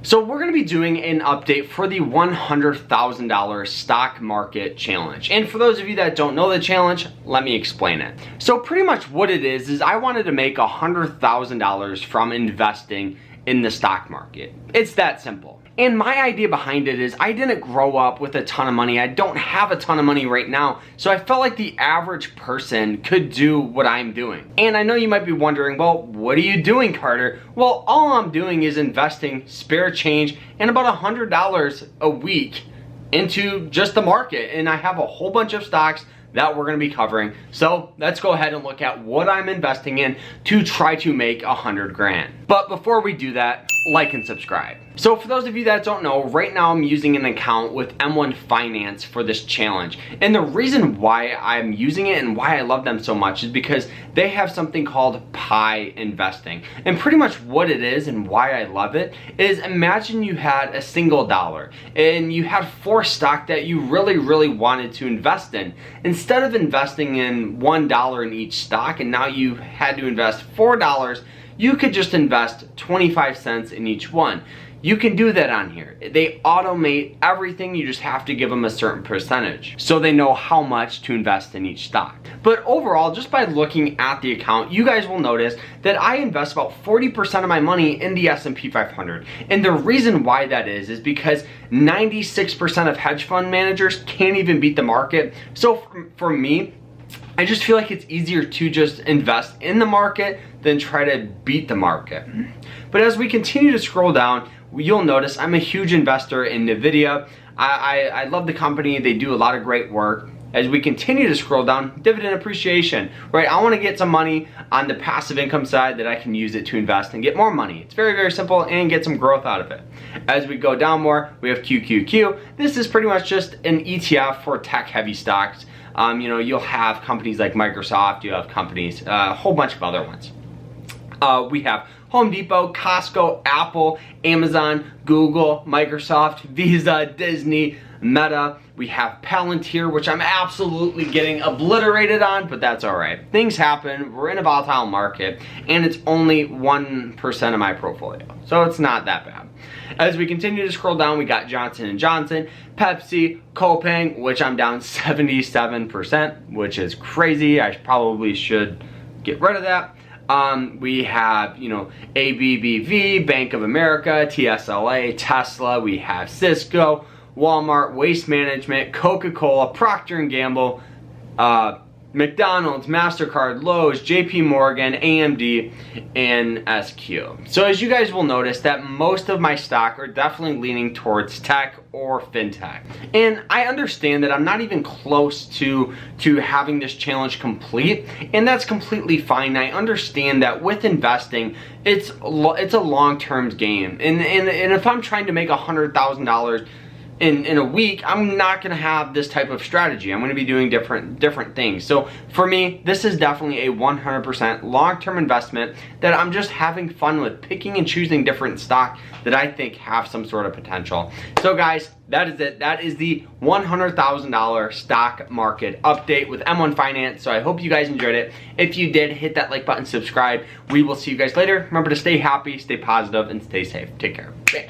So we're going to be doing an update for the $100,000 stock market challenge. And for those of you that don't know the challenge, let me explain it. So pretty much what it is I wanted to make $100,000 from investing in the stock market. It's that simple. And my idea behind it is I didn't grow up with a ton of money. I don't have a ton of money right now. So I felt like the average person could do what I'm doing. And I know you might be wondering, well, what are you doing, Carter? Well, all I'm doing is investing spare change and about $100 a week into just the market. And I have a whole bunch of stocks that we're going to be covering. So let's go ahead and look at what I'm investing in to try to make 100 grand. But before we do that, like and subscribe. So for those of you that don't know, right now I'm using an account with M1 Finance for this challenge. And the reason why I'm using it and why I love them so much is because they have something called pie investing. And pretty much what it is and why I love it is, imagine you had a single dollar and you had 4 stock that you really wanted to invest in. Instead of investing in $1 in each stock and now you had to invest $4, you could just invest 25 cents in each one. You can do that on here. They automate everything, you just have to give them a certain percentage so they know how much to invest in each stock. But overall, just by looking at the account, you guys will notice that I invest about 40% of my money in the S&P 500. And the reason why that is because 96% of hedge fund managers can't even beat the market. So for me, I just feel like it's easier to just invest in the market than try to beat the market. But as we continue to scroll down, you'll notice I'm a huge investor in NVDA. I love the company. They do a lot of great work. As we continue to scroll down, dividend appreciation, right? I want to get some money on the passive income side that I can use it to invest and get more money. It's very simple and get some growth out of it. As we go down more, we have QQQ. This is pretty much just an ETF for tech heavy stocks. You know, you'll have companies like Microsoft, you have companies, a whole bunch of other ones. We have Home Depot, Costco, Apple, Amazon, Google, Microsoft, Visa, Disney, Meta. We have Palantir, which I'm absolutely getting obliterated on, but that's all right. Things happen. We're in a volatile market, and it's only 1% of my portfolio, so it's not that bad. As we continue to scroll down, we got Johnson & Johnson, Pepsi, Coupang, which I'm down 77%, which is crazy. I probably should get rid of that. We have, you know, ABBV, Bank of America, TSLA, Tesla. We have Cisco, Walmart, Waste Management, Coca-Cola, Procter & Gamble, McDonald's, MasterCard, Lowe's, JP Morgan, AMD, and SQ. So as you guys will notice that most of my stock are definitely leaning towards tech or fintech. And I understand that I'm not even close to having this challenge complete, and that's completely fine. I understand that with investing, it's a long-term game. And if I'm trying to make $100,000 in a week, I'm not gonna have this type of strategy. I'm gonna be doing different things. So for me, this is definitely a 100% long-term investment that I'm just having fun with, picking and choosing different stock that I think have some sort of potential. So guys, that is it. That is the $100,000 stock market update with M1 Finance. So I hope you guys enjoyed it. If you did, hit that like button, subscribe. We will see you guys later. Remember to stay happy, stay positive, and stay safe. Take care. Bam.